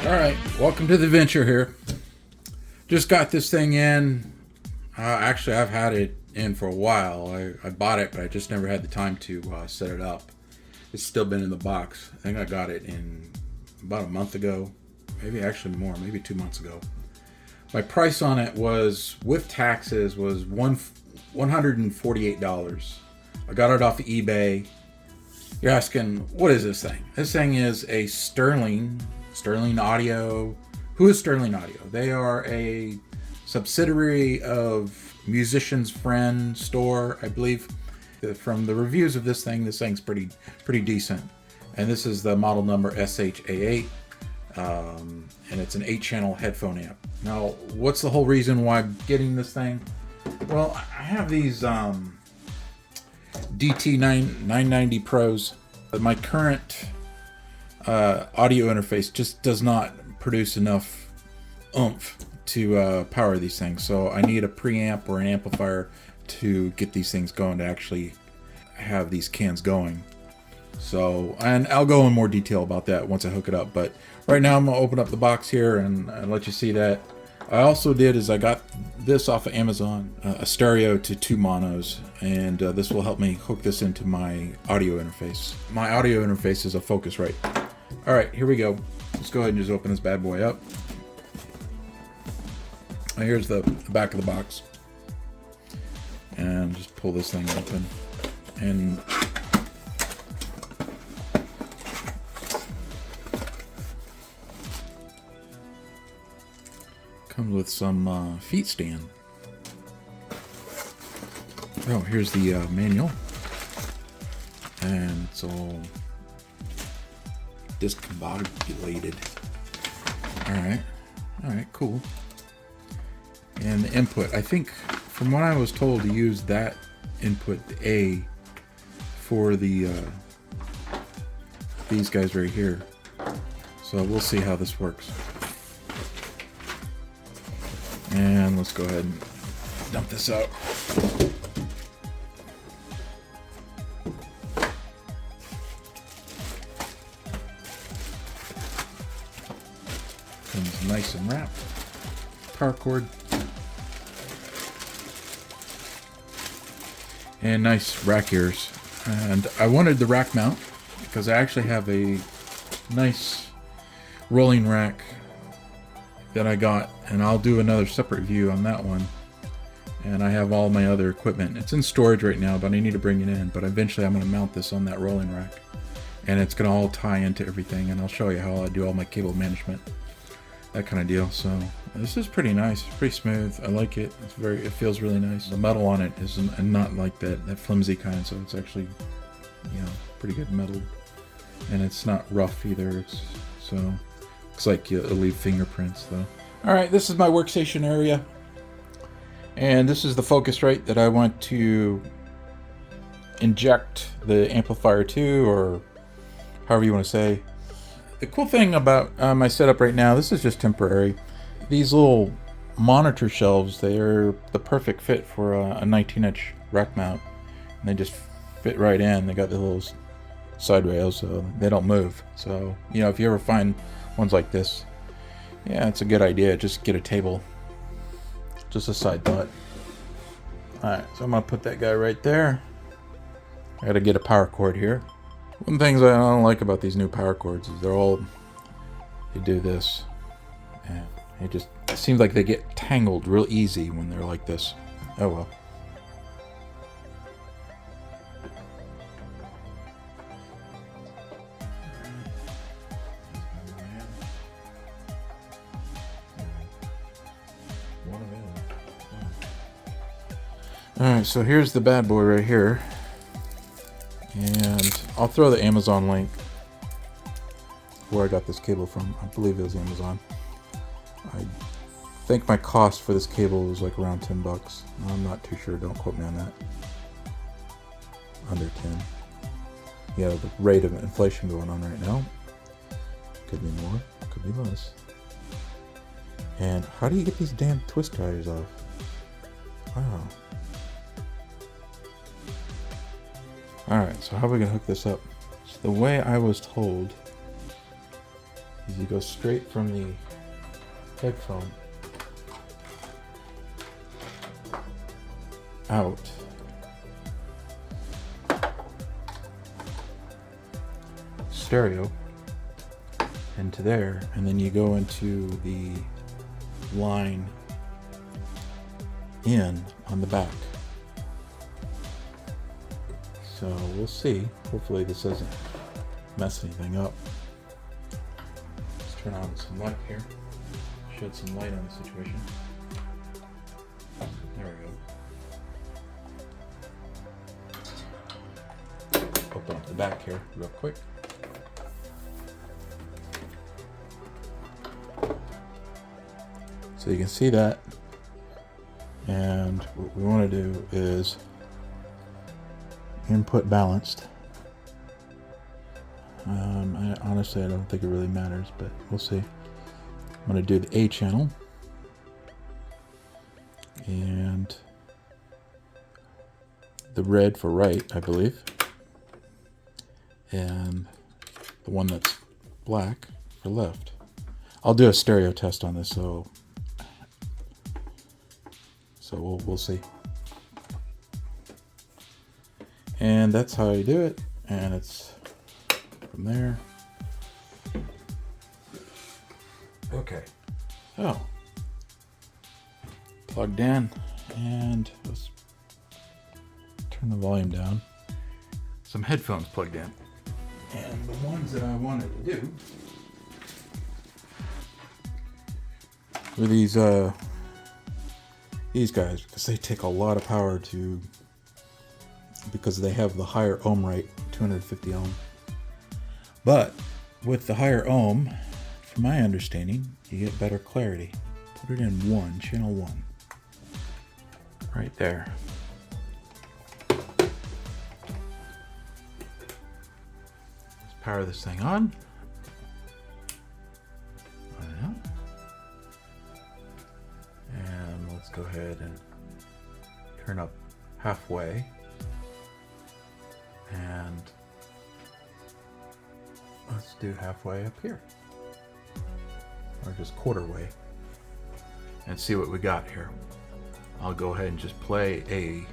Alright, welcome to the venture here. Just got this thing in. Actually, I've had it in for a while. I bought it, but I just never had the time to set it up. It's still been in the box. I think I got it in about a month ago. Maybe actually more, maybe 2 months ago. My price on it was, with taxes, was $148. I got it off of eBay. You're asking, what is this thing? This thing is a Sterling Audio. Who is Sterling Audio? They are a subsidiary of Musician's Friend store, I believe. From the reviews of this thing's pretty decent. And this is the model number SHA8. And it's an 8-channel headphone amp. Now, what's the whole reason why I'm getting this thing? Well, I have these DT990 Pros. My current audio interface just does not produce enough oomph to power these things. So I need a preamp or an amplifier to get these things going, to actually have these cans going. So, and I'll go in more detail about that once I hook it up. But right now I'm gonna open up the box here and let you see that. I also did is I got this off of Amazon, a stereo to 2 monos, and this will help me hook this into my audio interface. My audio interface is a Focusrite. All right, here we go. Let's go ahead and just open this bad boy up. Here's the back of the box. And just pull this thing open. And comes with some feet stand. Oh, here's the manual. And it's all discombobulated. Alright, cool. And the input, I think from what I was told, to use that input, the A, for the these guys right here. So we'll see how this works. And let's go ahead and dump this out. Comes nice and wrapped. Power cord. And nice rack ears. And I wanted the rack mount because I actually have a nice rolling rack that I got, and I'll do another separate view on that one. And I have all my other equipment. It's in storage right now, but I need to bring it in. But eventually I'm going to mount this on that rolling rack, and it's going to all tie into everything, and I'll show you how I do all my cable management, that kind of deal. So this is pretty nice, pretty smooth. I like it. It feels really nice. The metal on it is not like that flimsy kind, so it's actually, you know, pretty good metal, and it's not rough either. So looks like it'll leave fingerprints though. All right, this is my workstation area, and this is the Focusrite that I want to inject the amplifier to, or however you want to say. The cool thing about my setup right now, this is just temporary. These little monitor shelves, they're the perfect fit for a 19-inch rack mount. And they just fit right in. They got the little side rails, so they don't move. So, you know, if you ever find ones like this, yeah, it's a good idea. Just get a table. Just a side thought. Alright, so I'm going to put that guy right there. I got to get a power cord here. One of the things I don't like about these new power cords is they do this, and it seems like they get tangled real easy when they're like this. Oh well. Alright, so here's the bad boy right here. And I'll throw the Amazon link where I got this cable from. I believe it was Amazon. I think my cost for this cable was like around 10 bucks. I'm not too sure, don't quote me on that. Under 10. Yeah, the rate of inflation going on right now. Could be more, could be less. And how do you get these damn twist ties off? Wow. Alright, so how are we going to hook this up? So the way I was told is you go straight from the headphone out stereo into there, and then you go into the line in on the back. So we'll see. Hopefully this doesn't mess anything up. Let's turn on some light here. Shed some light on the situation. There we go. Open up the back here real quick. So you can see that. And what we want to do is input balanced. Honestly, I don't think it really matters, but we'll see. I'm going to do the A channel and the red for right, I believe, and the one that's black for left. I'll do a stereo test on this, so we'll see. And that's how you do it, and it's from there. Okay, so plugged in, and let's turn the volume down. Some headphones plugged in, and the ones that I wanted to do were these guys, because they take a lot of power because they have the higher ohm rate, 250 ohm. But with the higher ohm, from my understanding, you get better clarity. Put it in channel 1. Right there. Let's power this thing on. And let's go ahead and turn up halfway. And let's do halfway up here. Or just quarter way. And see what we got here. I'll go ahead and just play a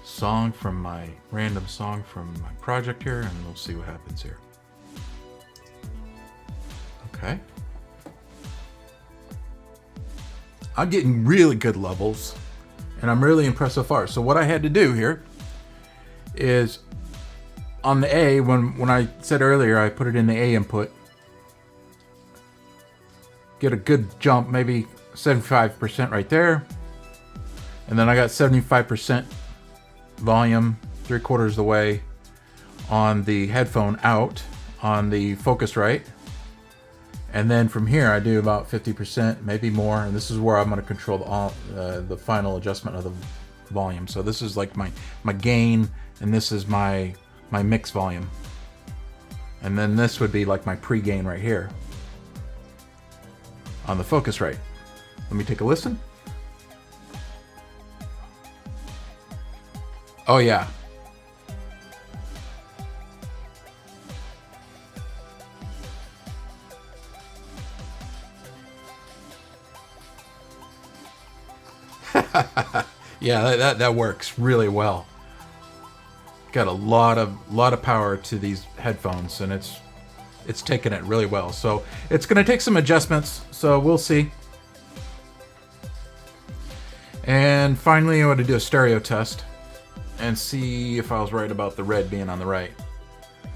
song from my random song from my project here, and we'll see what happens here. Okay. I'm getting really good levels, and I'm really impressed so far. So what I had to do here is on the A, when I said earlier I put it in the A input, get a good jump, maybe 75% right there. And then I got 75% volume, 3/4 of the way on the headphone out on the Focusrite. And then from here I do about 50%, maybe more. And this is where I'm going to control the final adjustment of the volume. So this is like my gain, and this is my mix volume. And then this would be like my pre-gain right here on the Focusrite. Let me take a listen. Oh yeah. Yeah, that works really well. Got a lot of power to these headphones, and it's taking it really well. So it's going to take some adjustments, so we'll see. And finally, I want to do a stereo test and see if I was right about the red being on the right.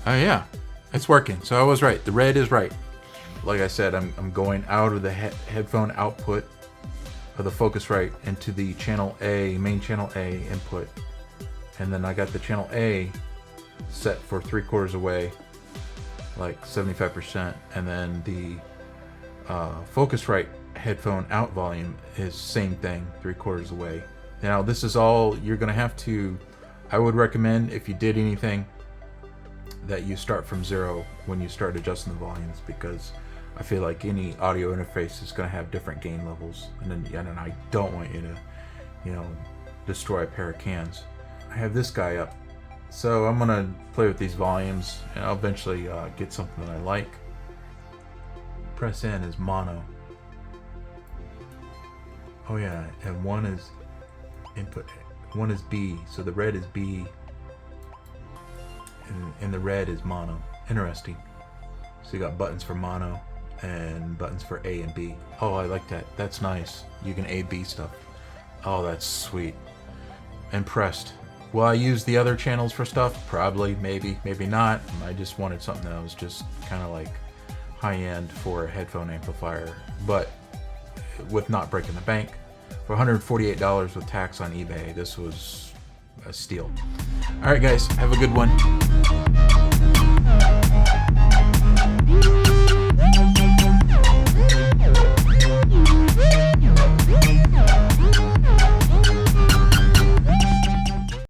Oh yeah, it's working. So I was right. The red is right. Like I said, I'm going out of the headphone output of the Focusrite into the channel A, main channel A input. And then I got the channel A set for 3/4 away, like 75%. And then the Focusrite headphone out volume is same thing, 3/4 away. Now this is all you're gonna have to, I would recommend if you did anything that you start from 0 when you start adjusting the volumes, because I feel like any audio interface is going to have different gain levels, and I don't want you to, destroy a pair of cans. I have this guy up, so I'm going to play with these volumes, and I'll eventually get something that I like. press in is mono. Oh yeah, and one is input, one is B, so the red is B, and the red is mono. Interesting. So you got buttons for mono and buttons for A and B. Oh, I like that. That's nice. You can A/B stuff. Oh, that's sweet. Impressed. Will I use the other channels for stuff? Probably, maybe, maybe not. I just wanted something that was just kind of like high-end for a headphone amplifier, but with not breaking the bank. For $148 with tax on eBay, this was a steal. All right, guys, have a good one.